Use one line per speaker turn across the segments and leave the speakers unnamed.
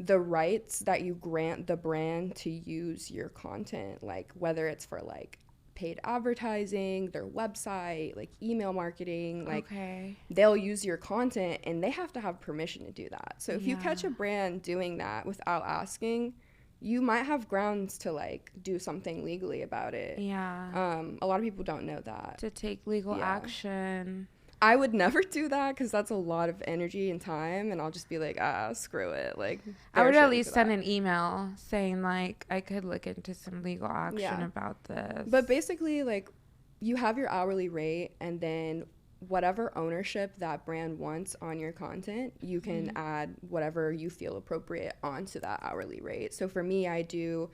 the rights that you grant the brand to use your content, like whether it's for like paid advertising, their website, like email marketing, like
Okay.
they'll use your content and they have to have permission to do that. So if you
Yeah.
catch a brand doing that without asking, you might have grounds to like do something legally about it.
Yeah.
A lot of people don't know that.
To take legal
Yeah.
action.
I would never do that because that's a lot of energy and time, and I'll just be like, screw it. Like,
I would
they're
at
shitty
least
for
send
that.
an email saying like I could look into some legal action
Yeah.
about this.
But basically, like, you have your hourly rate, and then whatever ownership that brand wants on your content, you can add whatever you feel appropriate onto that hourly rate. So for me, I do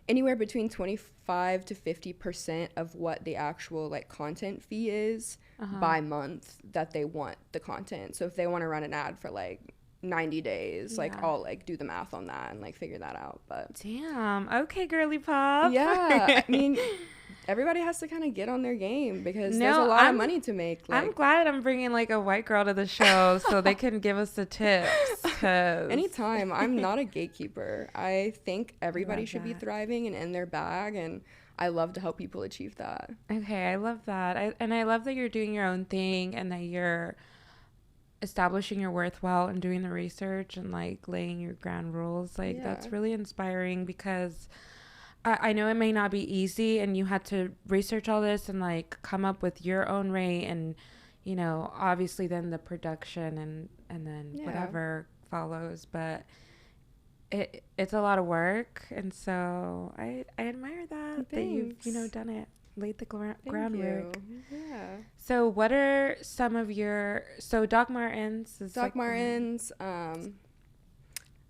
anywhere between 25 to 50% of what the actual like content fee is by month that they want the content. So if they want to run an ad for like 90 days, like
Yeah.
I'll like do the math on that and like figure that out. But
Damn. Okay, girly pop.
yeah, I mean, everybody has to kind of get on their game because there's a
No,
lot of money to make.
I'm
Like,
glad I'm bringing like a white girl to the show so they can give us the tips. 'Cause
anytime. I'm not a gatekeeper. I think everybody
love
should be
that.
thriving and in their bag, and I love to help people achieve that.
Okay, I love that. I love that you're doing your own thing and that you're establishing your worth well and doing the research and like laying your ground rules. Like
Yeah.
that's really inspiring because I know it may not be easy and you had to research all this and like come up with your own rate and you know obviously then the production and then
Yeah.
whatever follows, but it's a lot of work, and so I admire that you've
Thanks.
done it, laid the
Thank
groundwork.
you. Yeah.
So what are some of your Doc Martens is
Doc
like
Martens.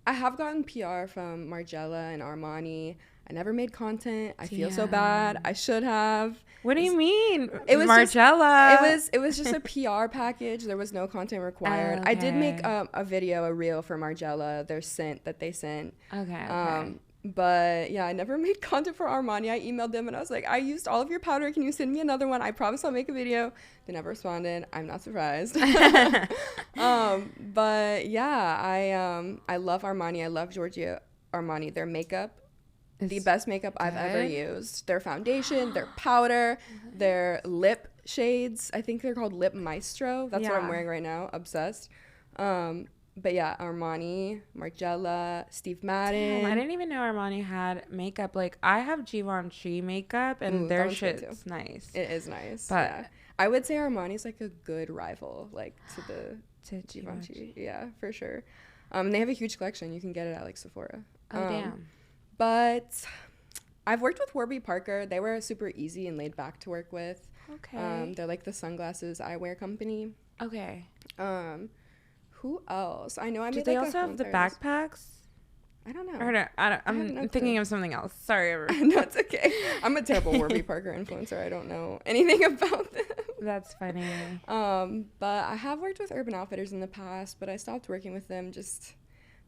I have gotten PR from Margiela and Armani. I never made content. I feel so bad. I should have.
What do you mean?
It was
Margiela.
It was just a PR package. There was no content required. I did make a video, a reel for Margiela, their scent that they sent.
Okay.
But yeah, I never made content for Armani. I emailed them and I was like, I used all of your powder. Can you send me another one? I promise I'll make a video. They never responded. I'm not surprised. But yeah, I love Armani. I love Giorgio Armani. Their makeup, the best makeup I've ever used. Their foundation, their powder, their lip shades. I think they're called Lip Maestro. That's what I'm wearing right now. Obsessed. But yeah, Armani, Margiela, Steve Madden.
I didn't even know Armani had makeup. Like I have Givenchy makeup, and their shit's nice.
It is nice.
But
yeah. I would say Armani's like a good rival, like to
Givenchy.
Givenchy. Yeah, for sure. They have a huge collection. You can get it at like Sephora.
Oh damn.
But I've worked with Warby Parker. They were super easy and laid back to work with.
Okay.
They're like the sunglasses eyewear company.
Okay.
Who else? I know I made
Do they
like
also have the
Hunters.
backpacks?
I don't know.
Or no, I'm
no
thinking
clue.
of something else. Sorry.
No, it's okay. I'm a terrible Warby Parker influencer. I don't know anything about them.
That's funny.
But I have worked with Urban Outfitters in the past, but I stopped working with them. Just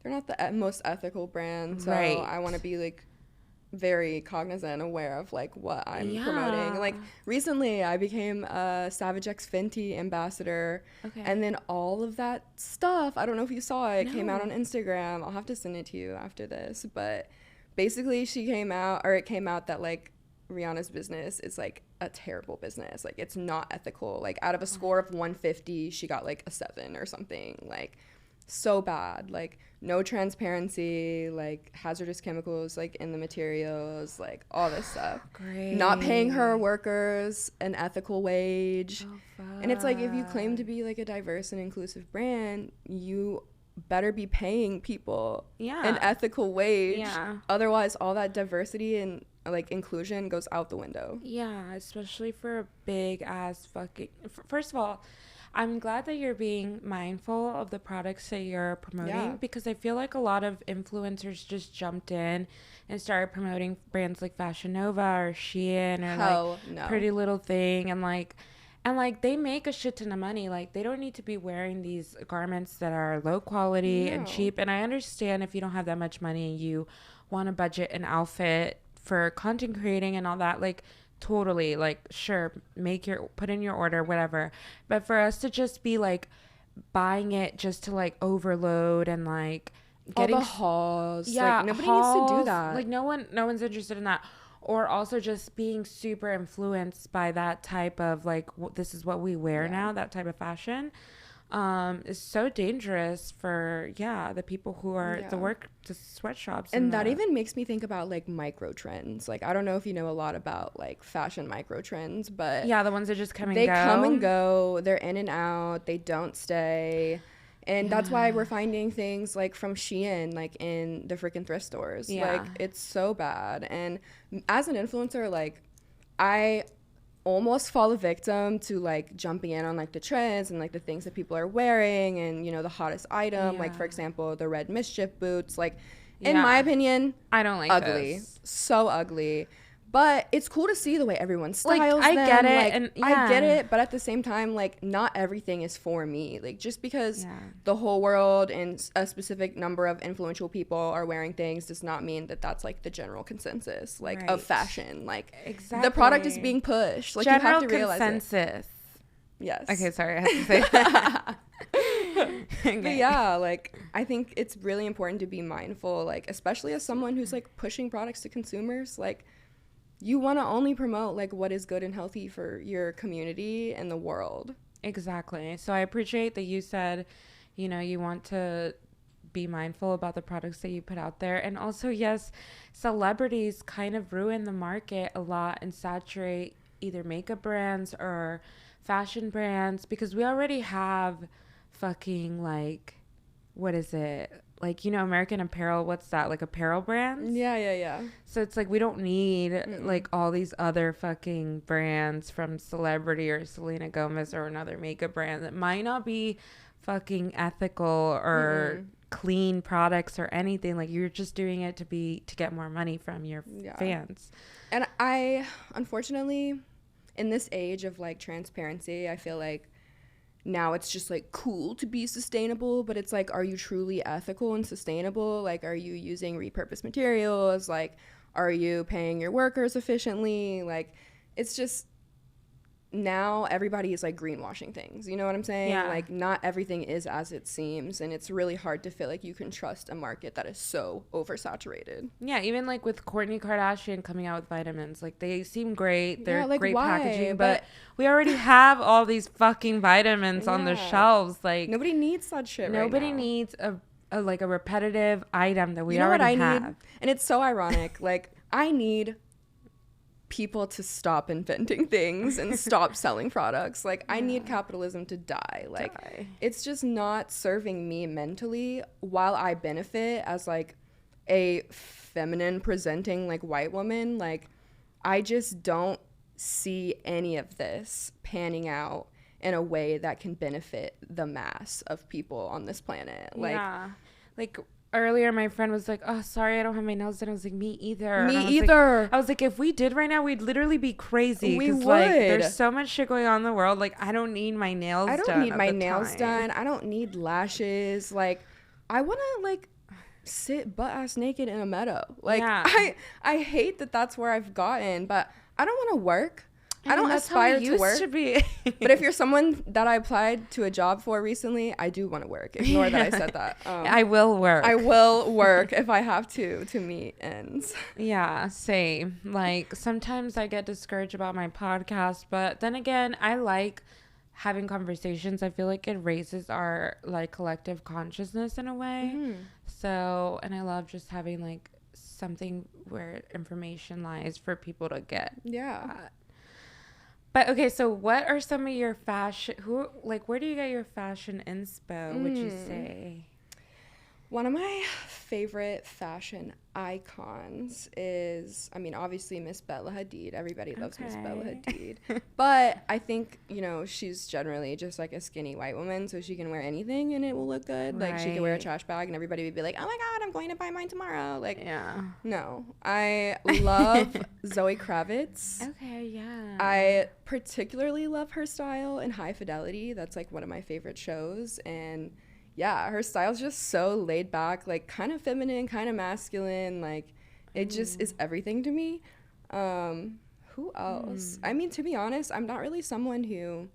they're not the most ethical brand, so
Right.
I want to be like very cognizant and aware of like what I'm promoting. Like recently I became a Savage X Fenty ambassador, and then all of that stuff, I don't know if you saw it, came out on Instagram. I'll have to send it to you after this, but basically it came out that like Rihanna's business is like a terrible business. Like it's not ethical. Like out of a score of 150 she got like a 7 or something. Like so bad. Like no transparency, like hazardous chemicals like in the materials, like all this stuff.
Great.
Not paying her workers an ethical wage. And it's like if you claim to be like a diverse and inclusive brand, you better be paying people an ethical wage. Otherwise all that diversity and like inclusion goes out the window.
Yeah, especially for a big ass fucking first of all, I'm glad that you're being mindful of the products that you're promoting because I feel like a lot of influencers just jumped in and started promoting brands like Fashion Nova or Shein or Pretty Little Thing and like they make a shit ton of money. Like they don't need to be wearing these garments that are low quality and cheap. And I understand if you don't have that much money and you want to budget an outfit for content creating and all that, like totally, like sure, put in your order, whatever. But for us to just be like buying it just to like overload and like
getting all the hauls. Yeah, like, nobody needs to do that.
Like no one's interested in that. Or also just being super influenced by that type of like this is what we wear now, that type of fashion. Is so dangerous for the people who are the sweatshops,
and that even makes me think about like micro trends. Like I don't know if you know a lot about like fashion micro trends, but
the ones that just come
and go. They're in and out. They don't stay. And that's why we're finding things like from Shein, like in the freaking thrift stores. Like it's so bad. And as an influencer, like I almost fall a victim to like jumping in on like the trends and like the things that people are wearing and, you know, the hottest item, like for example, the red mischief boots. Like in my opinion,
I don't like
ugly. So ugly. But it's cool to see the way everyone styles them.
I get it.
Like,
and
I get it. But at the same time, like, not everything is for me. Like, just because the whole world and a specific number of influential people are wearing things does not mean that that's, like, the general consensus, like, of fashion. Like, the product is being pushed. Like,
general
you have to realize
consensus.
Yes.
Okay, sorry. I had to say that.
Okay. But yeah, like, I think it's really important to be mindful, like, especially as someone who's, like, pushing products to consumers, like, you want to only promote like what is good and healthy for your community and the world.
Exactly. So I appreciate that you said, you know, you want to be mindful about the products that you put out there. And also, yes, celebrities kind of ruin the market a lot and saturate either makeup brands or fashion brands because we already have fucking like, what is it? Like, you know, American Apparel, what's that? Like apparel brands?
Yeah.
So it's like we don't need like all these other fucking brands from Celebrity or Selena Gomez or another makeup brand that might not be fucking ethical or clean products or anything. Like you're just doing it to get more money from your fans.
And I, unfortunately, in this age of like transparency, I feel like now it's just like cool to be sustainable, but it's like, are you truly ethical and sustainable? Like, are you using repurposed materials? Like, are you paying your workers efficiently? Like, it's just now everybody is like greenwashing things. You know what I'm saying?
Yeah.
Like, not everything is as it seems, and it's really hard to feel like you can trust a market that is so oversaturated.
Yeah, even like with Kourtney Kardashian coming out with vitamins, like they seem great. They're like, great packaging, but we already have all these fucking vitamins on the shelves. Like
nobody needs that shit.
Nobody needs a like a repetitive item that we already have. Need?
And it's so ironic. Like I need people to stop inventing things and stop selling products. Like I need capitalism to die. Like it's just not serving me mentally, while I benefit as like a feminine presenting like white woman. Like I just don't see any of this panning out in a way that can benefit the mass of people on this planet. Like
earlier, my friend was like, "Oh, sorry, I don't have my nails done." I was like, "Me either."
Me either.
I was like, if we did right now, we'd literally be crazy.
We would.
Like, there's so much shit going on in the world. Like, I don't need my nails done.
I don't need my nails done. I don't need lashes. Like, I want to, like, sit butt-ass naked in a meadow. Like, I hate that that's where I've gotten, but I don't want to work. I don't aspire to work. But if you're someone that I applied to a job for recently, I do want to work. Ignore that I said that.
I will work.
I will work if I have to meet ends.
Yeah, same. Like sometimes I get discouraged about my podcast, but then again, I like having conversations. I feel like it raises our like collective consciousness in a way. So, and I love just having like something where information lies for people to get.
Yeah.
But okay, so what are some of your fashion? Where do you get your fashion inspo? Would you say?
One of my favorite fashion icons is, I mean, obviously Miss Bella Hadid. Everybody loves Miss Bella Hadid. But I think, you know, she's generally just like a skinny white woman, so she can wear anything and it will look good. Right. Like she can wear a trash bag and everybody would be like, "Oh my God, I'm going to buy mine tomorrow." Like, no. I love Zoe Kravitz.
Okay, yeah.
I particularly love her style in High Fidelity. That's like one of my favorite shows. And yeah, her style's just so laid back, like kind of feminine, kind of masculine. Like it just is everything to me. Who else? I mean, to be honest, I'm not really someone who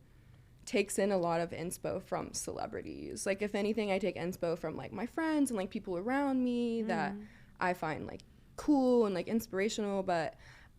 takes in a lot of inspo from celebrities. Like, if anything, I take inspo from, like, my friends and, like, people around me that I find, like, cool and, like, inspirational. But